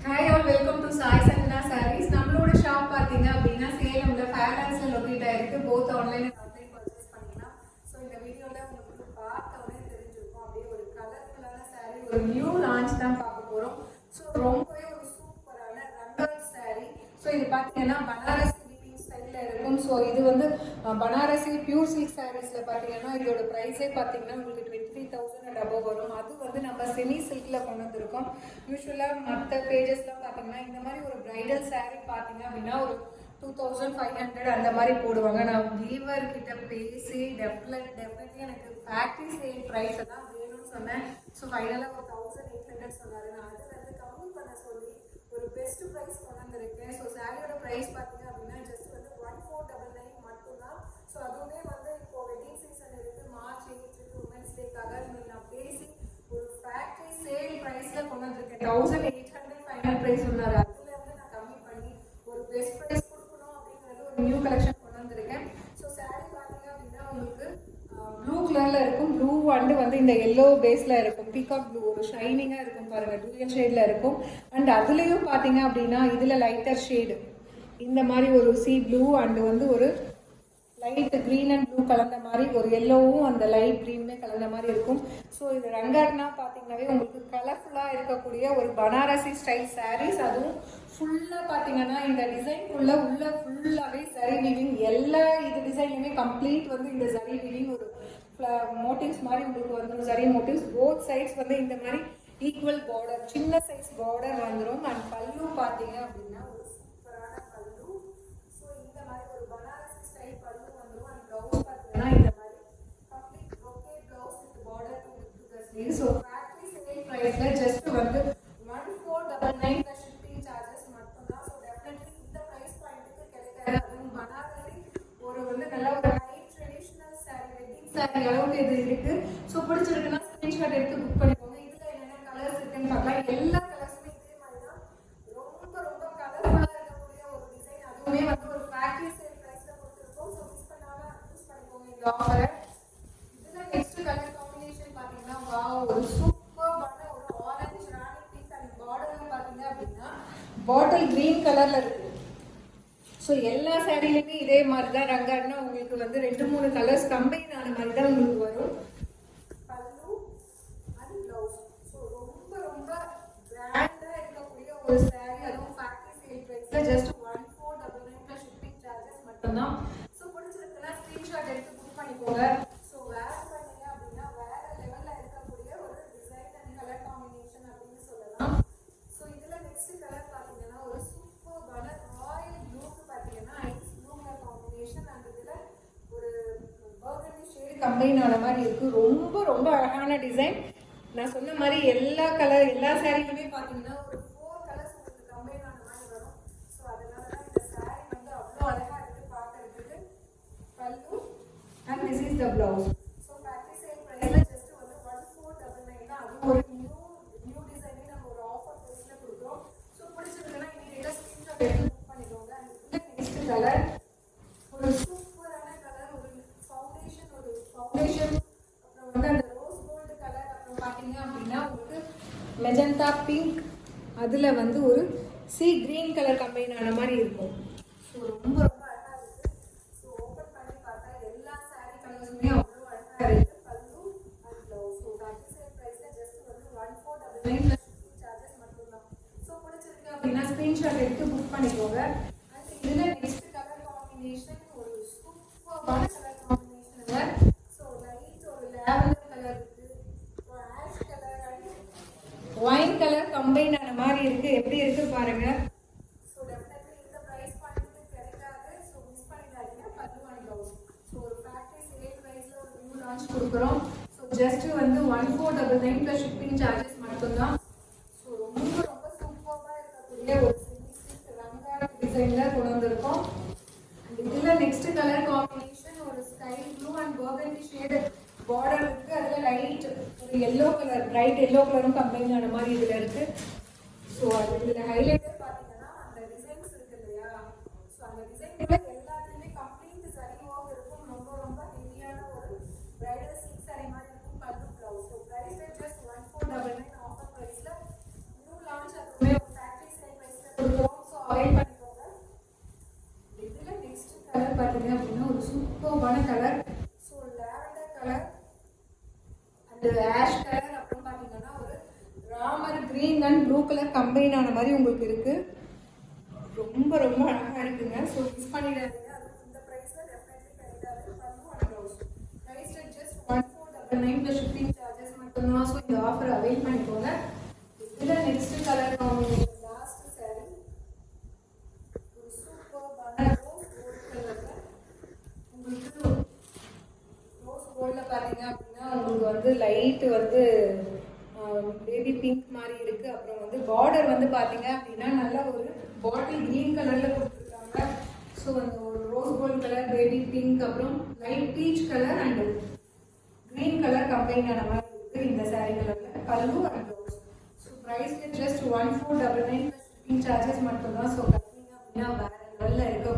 Hi all, welcome to Sai Sangana saris. நம்மளோட shop பார்த்தீங்க அப்படின்னா சேலம்ல ஃபேர்லான்ஸ்ல லொக்கேட் ஆயிருக்கு. Both online and offline purchase பண்ணிக்கலாம். ஸோ இந்த வீடியோல உங்களுக்கு பார்த்தோன்னே தெரிஞ்சிருக்கும், அப்படியே ஒரு கலர்ஃபுல்லான சாரீ, ஒரு நியூ லான்ச் தான் பார்க்க போறோம். ஸோ ரொம்பவே ஒரு சூப்பரான ரங்கல் சாரீ. ஸோ இது பார்த்தீங்கன்னா பனாரசி வீவிங் ஸ்டைலில் இருக்கும். ஸோ இது வந்து பனாரசி பியூர் சில்க் சாரீஸ்ல பார்த்தீங்கன்னா இதோட ப்ரைஸே பார்த்தீங்கன்னா உங்களுக்கு 23,000 அண்ட் அபவ் வரும். அது வந்து நம்ம செமி சில்க்ல கொண்டு வந்திருக்கோம். யூஸ்வலாக மற்ற பேஜஸ்லாம் பார்த்தீங்கன்னா இந்த மாதிரி ஒரு பிரைடல் சாரீ பார்த்தீங்க அப்படின்னா ஒரு 2,500 அந்த மாதிரி போடுவாங்க. நான் வீவர் கிட்ட பேசி டெஃபினெட்லி எனக்கு ஃபேக்ட்ரி சேல் ப்ரைஸ் தான் வேணும்னு சொன்னேன். ஸோ ஃபைனலாக ஒரு 1,800 சொன்னார். நான் அதுலேருந்து கம்மி பண்ண சொல்லி ஒரு பெஸ்ட் ப்ரைஸ் கொண்டு வந்திருக்கேன். ஸோ சாரியோட ப்ரைஸ் பார்த்தீங்க அப்படின்னா ஜஸ்ட் வந்து 1499 மட்டும்தான். ஸோ அதுவுமே வந்து இப்போ வெட்டிங் சீசன் இருக்குது, மார்ச் 8 உமன்ஸ் டேக்காக நான் பேசி ஒரு ஃபேக்ட்ரி சேல் ப்ரைஸ்ல கொண்டு வந்திருக்கேன். 1,800 ஃபைனல் ப்ரைஸ் சொன்னார். அதுல இருந்து நான் கம்மி பண்ணி ஒரு பெஸ்ட் ப்ரைஸ் கொடுக்கணும் அப்படிங்கிறது ஒரு நியூ கலெக்ஷன் கொண்டு வந்திருக்கேன். ஸோ சாரி பார்த்தீங்க அப்படின்னா உங்களுக்கு ப்ளூ கலர்ல இருக்கும். ப்ளூ வந்து இந்த எல்லோ பேஸ்ல இருக்கும். பீகாக் ப்ளூ ஒரு ஷைனிங்கா இருக்கும் பாருங்க, டூயல் ஷேட்ல இருக்கும். அண்ட் அதுலயும் பாத்தீங்க அப்படின்னா இதுல லைட்டர் ஷேடு இந்த மாதிரி ஒரு சி ப்ளூ அண்ட் வந்து ஒரு லைட் கிரீன் அண்ட் ப்ளூ கலந்த மாதிரி ஒரு எல்லோவும் அந்த லைட் கிரீனுமே கலந்த மாதிரி இருக்கும். ஸோ இது ரங்கர்னா பார்த்தீங்கன்னாவே உங்களுக்கு கலர்ஃபுல்லாக இருக்கக்கூடிய ஒரு பனாரசி ஸ்டைல் சாரீஸ். அதுவும் ஃபுல்லாக பார்த்தீங்கன்னா இந்த டிசைன் உள்ள ஃபுல்லாகவே சரி வீவிங், எல்லா இது டிசைன்லையுமே கம்ப்ளீட் வந்து இந்த சரி வீவிங் ஒரு மோட்டிவ்ஸ் மாதிரி உங்களுக்கு வந்துடும். சரி மோட்டிவ்ஸ் போத் சைட்ஸ் வந்து இந்த மாதிரி ஈக்குவல் பார்டர், சின்ன சைஸ் பார்டர் வந்துடும். அண்ட் பல்லு பார்த்தீங்க அப்படின்னா ஒரு சூப்பரான பல்லு. ஸோ இந்த மாதிரி ஒரு பனாரசி ஸ்டைல் பல்லு வந்துடும். அண்ட் ப்ளவுஸ் பார்த்தீங்கன்னா இந்த மாதிரி complete brocade blouse with border to the sleeve. So factory sale ப்ரைஸ்ல ஜஸ்ட் வந்து 1499 ப்ளஸ் ஷிப்பிங் சார்ஜஸ் மட்டும்தான். ஸோ டெஃபினெட்லி இந்த ப்ரைஸ் பாயிண்ட்டுக்கு கிடைக்காது. அதுவும் பனாரசி ஒரு வந்து நல்ல ஒரு high traditional sari, wedding sari அளவுக்கு இது இருக்கு. ஸோ பிடிச்சிருக்குன்னா ஸ்கிரீன்ஷாட் எடுத்து புக் பண்ணிக்கோங்க. இதுல என்னென்ன கலர்ஸ் இருக்குன்னு பார்க்கலாம். எல்லா கலர்ஸுமே இதே மாதிரி தான், ரொம்ப ரொம்ப கலர்ஃபுல்லா இருக்கக்கூடிய ஒரு டிசைன். அதுவுமே வந்து ஒரு ஃபேக்டரி சேல் பிரைஸ்ல கொடுத்துருக்கோம். ஸோ மிஸ் பண்ணாம யூஸ் பண்ணிக்கோங்க இந்த ஆஃபரை. இதுல நெக்ஸ்ட் கலர் காம்பினேஷன் பாத்தீங்கன்னா வாவ், ஒரு சூப்பரான ஒரு ஆரஞ்சு ராணி பிங்க் அண்ட் பார்டர்ல பாத்தீங்க அப்படின்னா பாட்டில் கிரீன் கலர்ல இருக்கு. ஸோ எல்லா சாரிலையுமே இதே மாதிரி தான் ரங்கர்னா உங்களுக்கு வந்து 2-3 கலர்ஸ் கம்பைன் ஆன மாதிரி தான் உங்களுக்கு வரும். பல்லு அண்ட் ப்ளவுஸ். ஸோ ரொம்ப ரொம்ப கிராண்டா இருக்கக்கூடிய ஒரு சாரி. அதுவும் ஃபேக்டரி சேல் பிரைஸ்ல ஜஸ்ட் 1499 ப்ளஸ் ஷிப்பிங் சார்ஜஸ் மட்டும்தான். ஸோ பிடிச்சிருக்குன்னா ஸ்கிரீன்ஷாட் எடுத்து புக் பண்ணிக்கோங்க. ஸோ வேர் பண்ணீங்க அப்படின்னா வேற லெவல்ல இருக்கக்கூடிய ஒரு டிசைன் அண்ட் கலர் காம்பினேஷன் அப்படின்னு சொல்லலாம். ஸோ இதுல நெக்ஸ்ட் கலர் பார்த்தீங்கன்னா ஒரு சூப்பரான ராயல் ப்ளூக்கு பார்த்தீங்கன்னா ice blue colour combination. And இதுல ஒரு பர்கண்டி ஷேட் கம்பைன் ஆன மாதிரி இருக்கு. ரொம்ப ரொம்ப அழகான டிசைன். நான் சொன்ன மாதிரி எல்லா சாரிலுமே பார்த்தீங்கன்னா ஒரு 4 கலர்ஸ் உங்களுக்கு கம்பைன் ஆன மாதிரி வரும். ஸோ அதனால தான் இந்த சாரி வந்து அவ்வளோ அழகா இருக்கு பார்க்கறதுக்கு. பல்லு and this is the blouse. So factory sale பிரைஸ்ல ஜஸ்ட் வந்து 1499 தான். அது ஒரு நியூ டிசைனே நம்ம ஒரு ஆஃபர் பிரைஸ்ல கொடுக்குறோம். ஸோ பிடிச்சிருக்குன்னா இன்னைக்கு ஸ்கிரீன்ஷாட் எடுத்து புக் பண்ணிக்கோங்க. அண்ட் இதுல நெக்ஸ்ட் கலர் ஒரு சூப்பரான கலர், ஒரு ஃபவுண்டேஷன் அப்புறம் வந்து அந்த ரோஸ் கோல்டு கலர், அப்புறம் பார்த்தீங்க அப்படின்னா உங்களுக்கு மெஜந்தா பிங்க், அதுல வந்து ஒரு சி கிரீன் கலர் கம்பைன் ஆன மாதிரி இருக்கும். ஸோ ரொம்ப ரொம்ப அழகா இருக்கு. ஸோ ஓப்பன் பண்ணி பார்த்தா எல்லா சாரி கலர்ஸுமே அவ்வளோ அழகா இருக்கு. பல்லு and blouse. So factory sale பிரைஸ்ல ஜஸ்ட் வந்து 1499 ப்ளஸ் ஷிப்பிங் சார்ஜஸ் மட்டும்தான். ஸோ பிடிச்சிருக்கு அப்படின்னா ஸ்கிரீன்ஷாட் எடுத்து புக் பண்ணிக்கோங்க. அண்ட் இதுல நெக்ஸ்ட் கலர் காம்பினேஷன் ஒரு சூப்பரான கலர் காம்பினேஷனுங்க. ஸோ லைட் ஒரு லாவெண்டர் கலர் இருக்கு, ash colour and wine colour combine ஆன மாதிரி இருக்கு. எப்படி இருக்கு பாருங்க. ஸோ டெஃபினெட்லி இந்த பிரைஸ் பாயிண்ட்டுக்கு கிடைக்காது. ஸோ மிஸ் பண்ணிடாதீங்க. பல்லு அண்ட் ப்ளவுஸ். ஸோ ஒரு ஃபேக்டரி சேல் பிரைஸ்ல ஒரு நியூ லான்ச் கொடுக்குறோம். ஸோ ஜஸ்ட் வந்து 1499 ப்ளஸ் ஷிப்பிங் சார்ஜஸ் மட்டும்தான். ஸோ ரொம்ப ரொம்ப சூப்பராக இருக்கக்கூடிய ஒரு ரங்கா டிசைன்ல கொண்டு வந்திருக்கோம். அண்ட் இதுல நெக்ஸ்ட் கலர் காம்பினேஷன் ஒரு sky blue and burgundy shade border இருக்கு. அதுல லைட் ஒரு எல்லோ கலர், பிரைட் எல்லோ கலரும் கம்பைன் ஆன மாதிரி இதுல இருக்கு. ஸோ அது இதுல ஹைலைட்டே பார்த்தீங்கன்னா அந்த டிசைன்ஸ் இருக்கு இல்லையா. ஸோ அந்த டிசைன்ல எல்லாத்துலயுமே கம்ப்ளீட் சரி ஒர்க் இருக்கும். ரொம்ப ரொம்ப ஹெவியான ஒரு பிரைடல் சில்க் சாரி மாதிரி இருக்கும். Pallu blouse. So price just 1499 offer பிரைஸ்ல நியூ லான்ச். அதுவுமே ஒரு ஃபேக்டரி ஆஷ் கலர், அப்புறம் பார்த்தீங்கன்னா ஒரு Ramar green and blue colour combine ஆன மாதிரி உங்களுக்கு இருக்கு. ரொம்ப ரொம்ப அழகா இருக்குங்க. ஸோ மிஸ் பண்ணிடாதீங்க. அதுவும் இந்த ப்ரைஸ்ல டெஃபினெட்லி கிடைக்காது. Pallu and blouse price just 1499 plus shipping charges மட்டும்தான். ஸோ இந்த ஆஃபர் அவைல் பண்ணிக்கோங்க. இதில் next colour combination last sari ஒரு சூப்பர் ரோஸ் கோல்ட் கலர்ல உங்களுக்கு ரோஸ் கோல்டில் பார்த்தீங்க அப்படின்னா உங்களுக்கு வந்து லைட்டு வந்து பேபி பிங்க் மாதிரி இருக்கு. அப்புறம் வந்து பார்டர் வந்து பார்த்தீங்க அப்படின்னா நல்ல ஒரு பாட்டில் கிரீன் கலர்ல கொடுத்துருக்காங்க. ஸோ அந்த ஒரு rose gold colour, baby pink, அப்புறம் light peach colour and green colour combine ஆன மாதிரி இருக்கு இந்த சாரீ கலர்ல. Pallu and blouse. So price just 1499 shipping charges மட்டும்தான். ஸோ பார்த்தீங்க அப்படின்னா வேற லெவலில் இருக்க